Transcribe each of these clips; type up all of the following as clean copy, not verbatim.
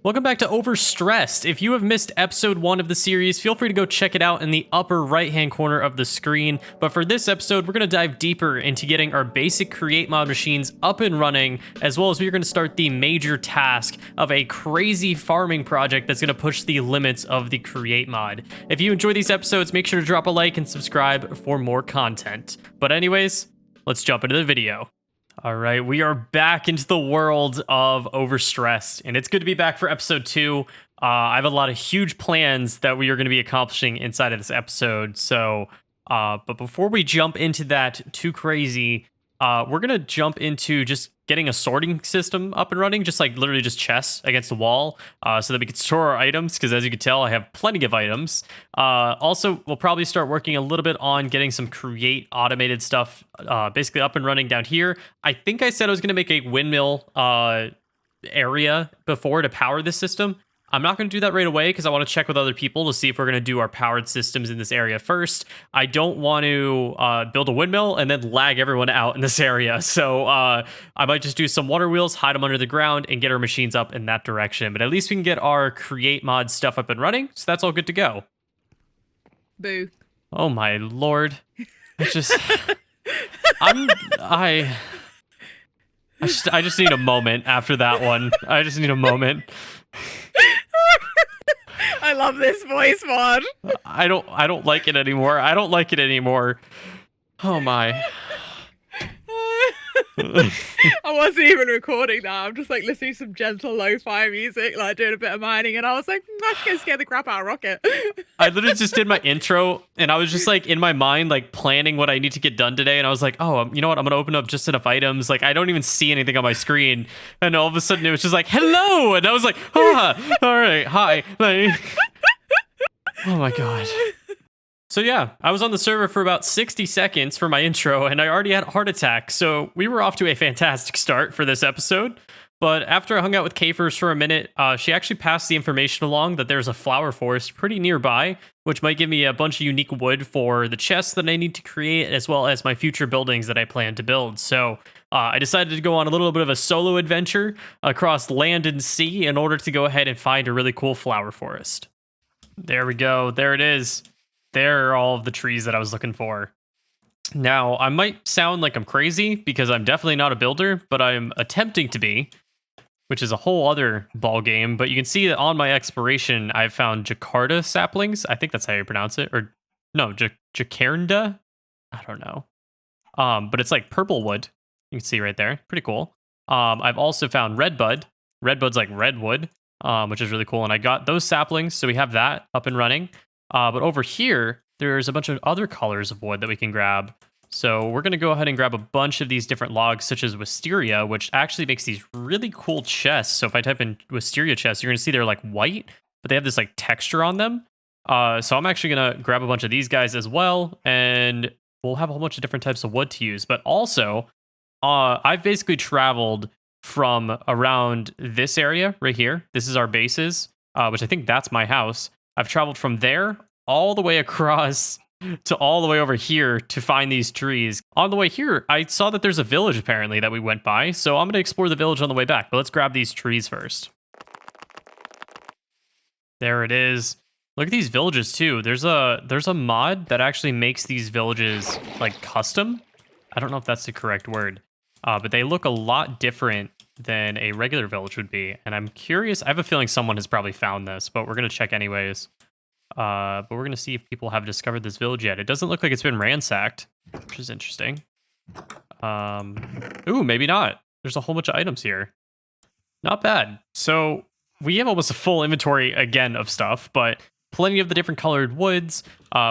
Welcome back to Overstressed. If you have missed episode 1 of the series, feel free to go check it out in the upper right-hand corner of the screen. But for this episode, we're going to dive deeper into getting our basic create mod machines up and running, as well as we're going to start the major task of a crazy farming project that's going to push the limits of the create mod. If you enjoy these episodes, make sure to drop a like and subscribe for more content. But anyways, let's jump into the video. All right, we are back into the world of Overstressed, and it's good to be back for episode 2. I have a lot of huge plans that we are going to be accomplishing inside of this episode. So, but before we jump into that too crazy, we're going to jump into just getting a sorting system up and running, just like literally just chests against the wall, so that we can store our items, because as you can tell, I have plenty of items. Also, we'll probably start working a little bit on getting some create automated stuff basically up and running down here. I think I said I was going to make a windmill area before to power this system. I'm not going to do that right away because I want to check with other people to see if we're going to do our powered systems in this area first. I don't want to build a windmill and then lag everyone out in this area. So I might just do some water wheels, hide them under the ground, and get our machines up in that direction. But at least we can get our create mod stuff up and running. So that's all good to go. Boo. Oh my lord. It's just... I just need a moment after that one. I just need a moment. I love this voice mod. I don't like it anymore. I don't like it anymore. Oh my. I wasn't even recording that. I'm just like listening to some gentle lo-fi music, like doing a bit of mining, and I was like, I should go scare the crap out of Rocket. I literally just did my intro, and I was just like in my mind, like planning what I need to get done today, and I was like, oh, you know what? I'm gonna open up just enough items. Like I don't even see anything on my screen, and all of a sudden it was just like, hello, and I was like, ah, all right, hi. Like, oh my god. So yeah, I was on the server for about 60 seconds for my intro, and I already had a heart attack, so we were off to a fantastic start for this episode. But after I hung out with Kafers for a minute, she actually passed the information along that there's a flower forest pretty nearby, which might give me a bunch of unique wood for the chests that I need to create, as well as my future buildings that I plan to build. So I decided to go on a little bit of a solo adventure across land and sea in order to go ahead and find a really cool flower forest. There we go. There it is. There are all of the trees that I was looking for. Now, I might sound like I'm crazy because I'm definitely not a builder, but I'm attempting to be, which is a whole other ball game. But you can see that on my exploration, I've found Jakarta saplings. I think that's how you pronounce it. Or no, Jacaranda? I don't know. But it's like purple wood. You can see right there. Pretty cool. I've also found redbud. Redbud's like redwood, which is really cool. And I got those saplings, so we have that up and running. But over here, there's a bunch of other colors of wood that we can grab. So we're going to go ahead and grab a bunch of these different logs, such as wisteria, which actually makes these really cool chests. So if I type in wisteria chests, you're going to see they're like white, but they have this like texture on them. So I'm actually going to grab a bunch of these guys as well, and we'll have a whole bunch of different types of wood to use. But also, I've basically traveled from around this area right here. This is our bases, which I think that's my house. I've traveled from there all the way across to all the way over here to find these trees. On the way here, I saw that there's a village apparently that we went by, so I'm going to explore the village on the way back. But let's grab these trees first. There it is. Look at these villages too. There's a mod that actually makes these villages like custom. I don't know if that's the correct word, but they look a lot different than a regular village would be. And I'm curious, I have a feeling someone has probably found this, but we're going to check anyways. But we're going to see if people have discovered this village yet. It doesn't look like it's been ransacked, which is interesting. Ooh, maybe not. There's a whole bunch of items here. Not bad. So we have almost a full inventory again of stuff, but plenty of the different colored woods.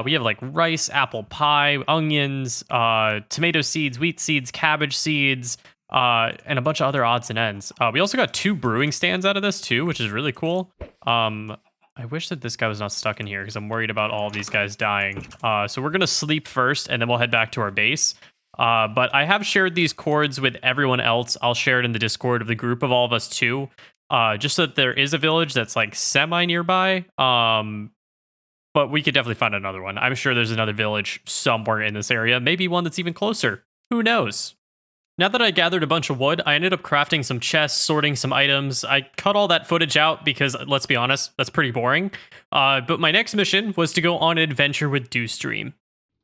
We have like rice, apple pie, onions, tomato seeds, wheat seeds, cabbage seeds, and a bunch of other odds and ends. We also got 2 brewing stands out of this too, which is really cool. I wish that this guy was not stuck in here because I'm worried about all of these guys dying. So we're going to sleep first, and then we'll head back to our base. But I have shared these cords with everyone else. I'll share it in the Discord of the group of all of us too, just so that there is a village that's like semi nearby. But we could definitely find another one. I'm sure there's another village somewhere in this area. Maybe one that's even closer. Who knows? now that I gathered a bunch of wood, I ended up crafting some chests, sorting some items. I cut all that footage out because, let's be honest, that's pretty boring. But my next mission was to go on an adventure with Dewstream.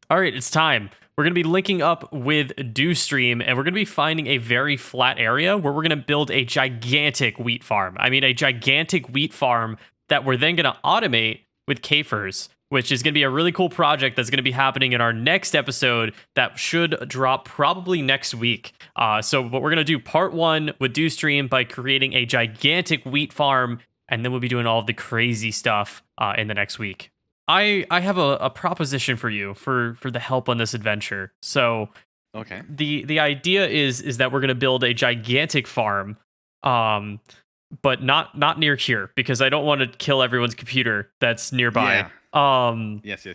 All right, it's time. We're going to be linking up with Dewstream, and we're going to be finding a very flat area where we're going to build a gigantic wheat farm. I mean, a gigantic wheat farm that we're then going to automate with Kafers, which is going to be a really cool project that's going to be happening in our next episode that should drop probably next week. So what we're going to do, part 1 with Dewstream by creating a gigantic wheat farm, and then we'll be doing all of the crazy stuff in the next week. I have a proposition for you for the help on this adventure. So Okay. the idea is that we're going to build a gigantic farm, but not near here, because I don't want to kill everyone's computer that's nearby. Yeah. Yes.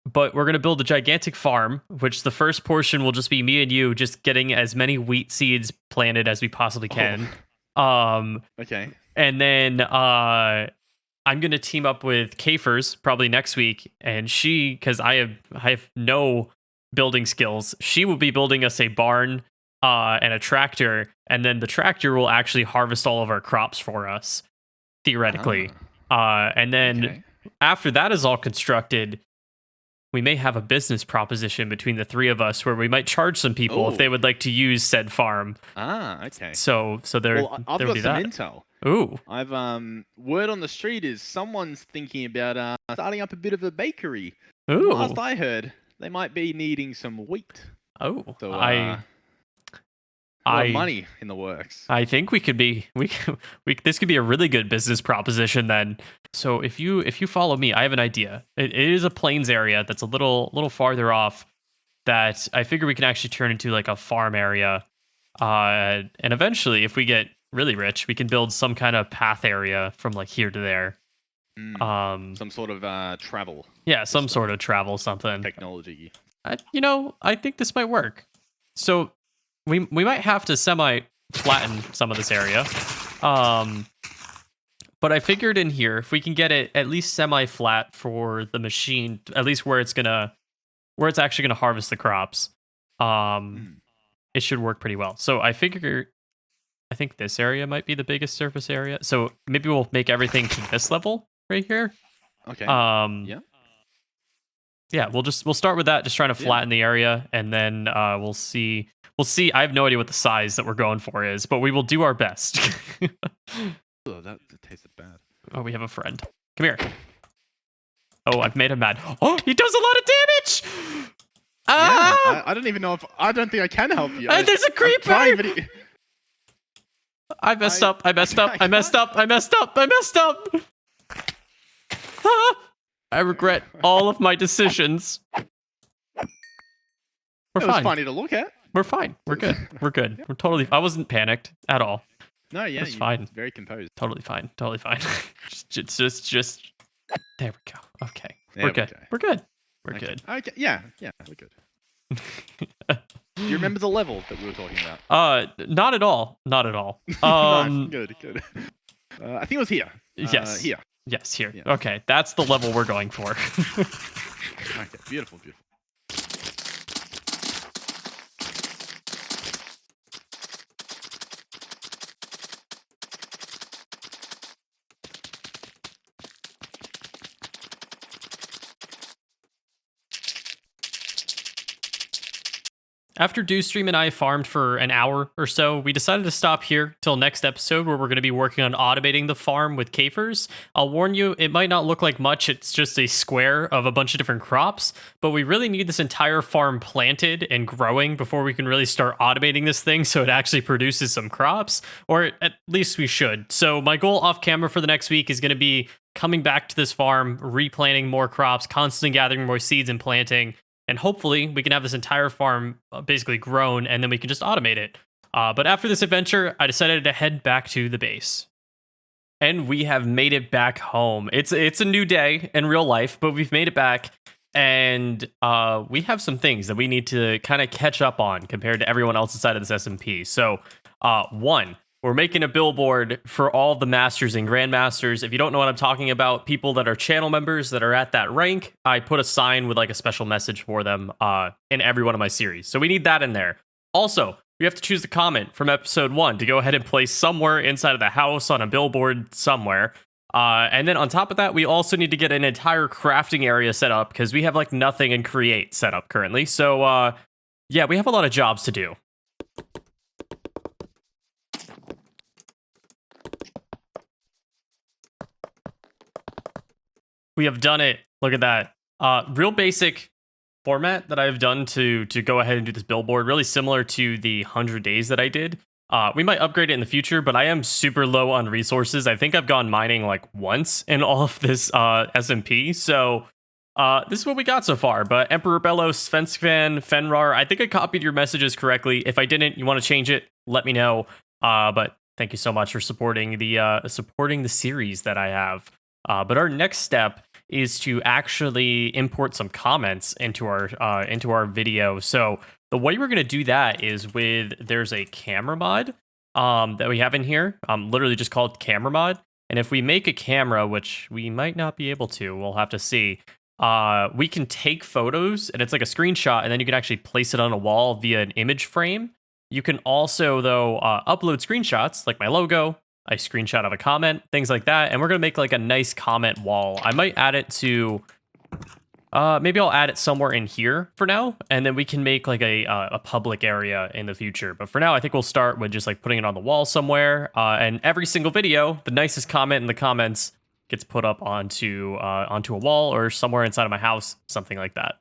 But we're going to build a gigantic farm, which the first portion will just be me and you just getting as many wheat seeds planted as we possibly can. Okay. And then I'm going to team up with Kafers probably next week, and she, because I have no building skills, she will be building us a barn and a tractor, and then the tractor will actually harvest all of our crops for us, theoretically. And then Okay. after that is all constructed, we may have a business proposition between the three of us where we might charge some people if they would like to use said farm. Okay. So there, Well, I've there would got be some that. intel. Ooh. I've word on the street is someone's thinking about starting up a bit of a bakery. Ooh. Last I heard, they might be needing some wheat. Oh. So I money in the works. I think we this could be a really good business proposition then. So if you follow me, I have an idea. It is a plains area that's a little farther off that I figure we can actually turn into like a farm area. And eventually, if we get really rich, we can build some kind of path area from like here to there. Some sort of travel Yeah, some sort of travel something. technology. I think this might work. So we might have to semi flatten some of this area. But I figured in here, if we can get it at least semi flat for the machine, at least where it's actually gonna harvest the crops, it should work pretty well. So I think this area might be the biggest surface area. So maybe we'll make everything to this level right here. Okay. Yeah, we'll start with that, just trying to flatten the area, and then we'll see. I have no idea what the size that we're going for is, but we will do our best. Oh, that tasted bad. Oh, we have a friend. Come here. Oh, I've made him mad. Oh, he does a lot of damage! Yeah, I don't even know if I don't think I can help you. There's a I'm creeper! trying, but I messed up. I messed up. Ah! I regret all of my decisions. We're it was fine. funny to look at. We're fine. We're good. We're good. We're totally. I wasn't panicked at all. No, yeah, It's fine. Very composed. Totally fine. just. There we go. Okay. There We're we good. go. We're good. We're Okay. good. Okay. Yeah, we're good. Do you remember the level that we were talking about? Not at all. Not at all. Nice. Good. I think it was here. Yes. Here. Yes, here. Yeah. Okay, that's the level we're going for. Okay. Beautiful. After Dewstream and I farmed for an hour or so, we decided to stop here till next episode where we're going to be working on automating the farm with Kafers. I'll warn you, it might not look like much. It's just a square of a bunch of different crops, but we really need this entire farm planted and growing before we can really start automating this thing so it actually produces some crops, or at least we should. So my goal off camera for the next week is going to be coming back to this farm, replanting more crops, constantly gathering more seeds and planting, and hopefully we can have this entire farm basically grown, and then we can just automate it. But after this adventure, I decided to head back to the base. And we have made it back home. It's a new day in real life, but we've made it back. And we have some things that we need to kind of catch up on compared to everyone else inside of this SMP. So, one, we're making a billboard for all the masters and grandmasters. If you don't know what I'm talking about, people that are channel members that are at that rank, I put a sign with like a special message for them in every one of my series. So we need that in there. Also, we have to choose the comment from episode 1 to go ahead and place somewhere inside of the house on a billboard somewhere. And then on top of that, we also need to get an entire crafting area set up because we have like nothing in Create set up currently. So yeah, we have a lot of jobs to do. We have done it. Look at that. Real basic format that I've done to go ahead and do this billboard, really similar to the 100 days that I did. We might upgrade it in the future, but I am super low on resources. I think I've gone mining like once in all of this SMP. So this is what we got so far. But Emperor Belos, SvenskFan, Fenrar, I think I copied your messages correctly. If I didn't, you want to change it, let me know. But thank you so much for supporting the series that I have. But our next step is to actually import some comments into our video. So the way we're gonna do that is there's a camera mod that we have in here, literally just called camera mod. And if we make a camera, which we might not be able to, we'll have to see. We can take photos, and it's like a screenshot, and then you can actually place it on a wall via an image frame. You can also though upload screenshots, like my logo, a screenshot of a comment, things like that. And we're going to make like a nice comment wall. I might add it to, maybe I'll add it somewhere in here for now. And then we can make like a public area in the future. But for now, I think we'll start with just like putting it on the wall somewhere. And every single video, the nicest comment in the comments gets put up onto a wall or somewhere inside of my house, something like that.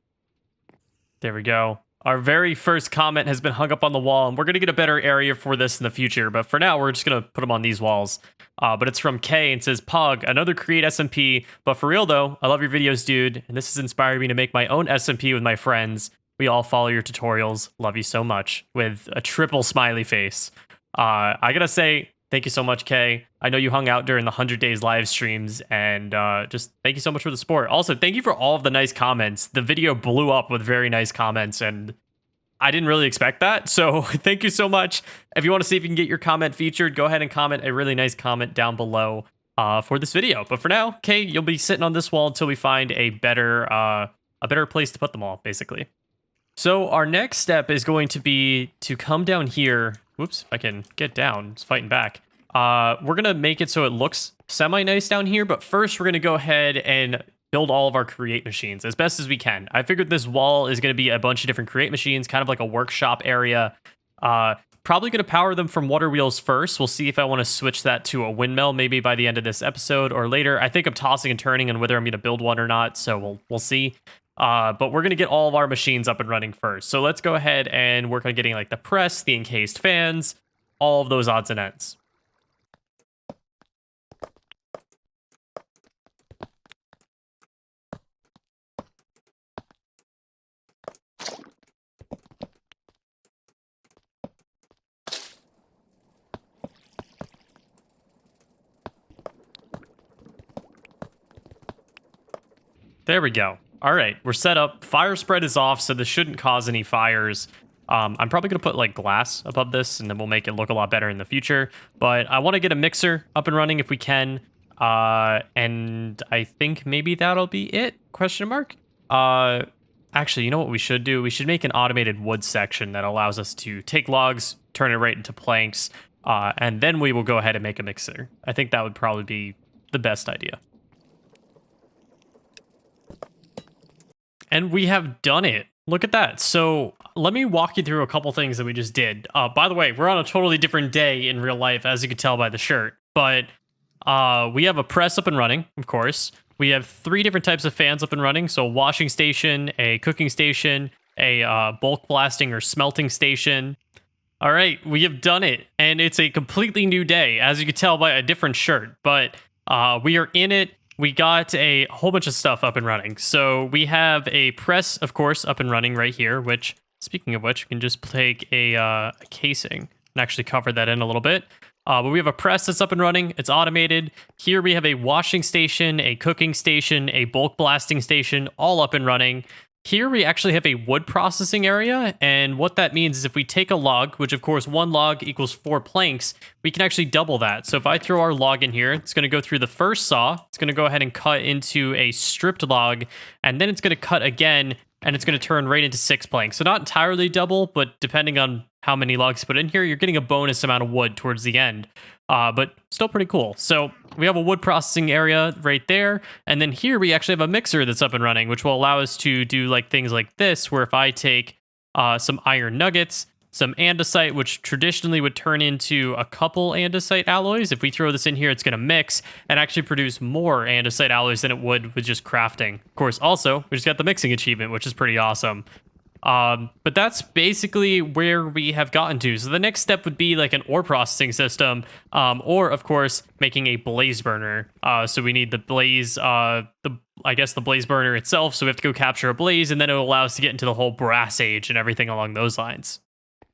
There we go. Our very first comment has been hung up on the wall, and we're going to get a better area for this in the future. But for now, we're just going to put them on these walls. But it's from Kay and says, Pog, another Create SMP. But for real, though, I love your videos, dude. And this has inspired me to make my own SMP with my friends. We all follow your tutorials. Love you so much. With a triple smiley face. I got to say, thank you so much, Kay. I know you hung out during the 100 Days live streams, and just thank you so much for the support. Also, thank you for all of the nice comments. The video blew up with very nice comments, and I didn't really expect that, so thank you so much. If you want to see if you can get your comment featured, go ahead and comment a really nice comment down below for this video. But for now, Kay, you'll be sitting on this wall until we find a better place to put them all, basically. So our next step is going to be to come down here. Whoops, if I can get down. It's fighting back. We're going to make it so it looks semi-nice down here, but first we're going to go ahead and build all of our Create machines as best as we can. I figured this wall is going to be a bunch of different Create machines, kind of like a workshop area. Probably going to power them from water wheels first. We'll see if I want to switch that to a windmill maybe by the end of this episode or later. I think I'm tossing and turning on whether I'm going to build one or not, so we'll see. But we're going to get all of our machines up and running first. So let's go ahead and work on getting like the press, the encased fans, all of those odds and ends. There we go. All right, we're set up. Fire spread is off, so this shouldn't cause any fires. I'm probably going to put like glass above this, and then we'll make it look a lot better in the future. But I want to get a mixer up and running if we can. And I think maybe that'll be it, question mark. Actually, you know what we should do? We should make an automated wood section that allows us to take logs, turn it right into planks, and then we will go ahead and make a mixer. I think that would probably be the best idea. And we have done it. Look at that. So let me walk you through a couple things that we just did. By the way, we're on a totally different day in real life, as you can tell by the shirt. But we have a press up and running, of course. We have 3 different types of fans up and running. So a washing station, a cooking station, a bulk blasting or smelting station. All right, we have done it. And it's a completely new day, as you can tell by a different shirt. But we are in it. We got a whole bunch of stuff up and running. So we have a press, of course, up and running right here, which, speaking of which, we can just take a casing and actually cover that in a little bit. But we have a press that's up and running. It's automated. Here we have a washing station, a cooking station, a bulk blasting station, all up and running. Here we actually have a wood processing area, and what that means is if we take a log, which of course 1 log equals 4 planks, we can actually double that. So if I throw our log in here, it's going to go through the first saw, it's going to go ahead and cut into a stripped log, and then it's going to cut again and it's going to turn right into 6 planks. So not entirely double, but depending on how many logs you put in here, you're getting a bonus amount of wood towards the end. But still pretty cool. So we have a wood processing area right there. And then here we actually have a mixer that's up and running, which will allow us to do like things like this, where if I take some iron nuggets, some andesite, which traditionally would turn into a couple andesite alloys. If we throw this in here, it's going to mix and actually produce more andesite alloys than it would with just crafting. Of course, also, we just got the mixing achievement, which is pretty awesome. But that's basically where we have gotten to. So the next step would be like an ore processing system, or of course, making a blaze burner. So we need the blaze, I guess the blaze burner itself. So we have to go capture a blaze, and then it'll allow us to get into the whole brass age and everything along those lines.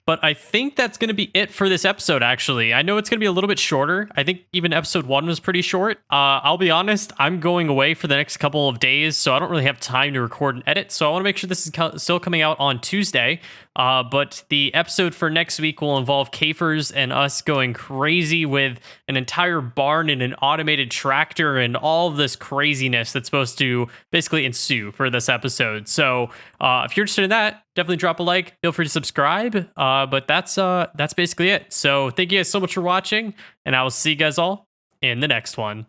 But I think that's going to be it for this episode, actually. I know it's going to be a little bit shorter. I think even episode 1 was pretty short. I'll be honest, I'm going away for the next couple of days, so I don't really have time to record and edit. So I want to make sure this is still coming out on Tuesday. But the episode for next week will involve Kafers and us going crazy with an entire barn and an automated tractor and all of this craziness that's supposed to basically ensue for this episode. So if you're interested in that, definitely drop a like. Feel free to subscribe. But that's basically it. So thank you guys so much for watching, and I will see you guys all in the next one.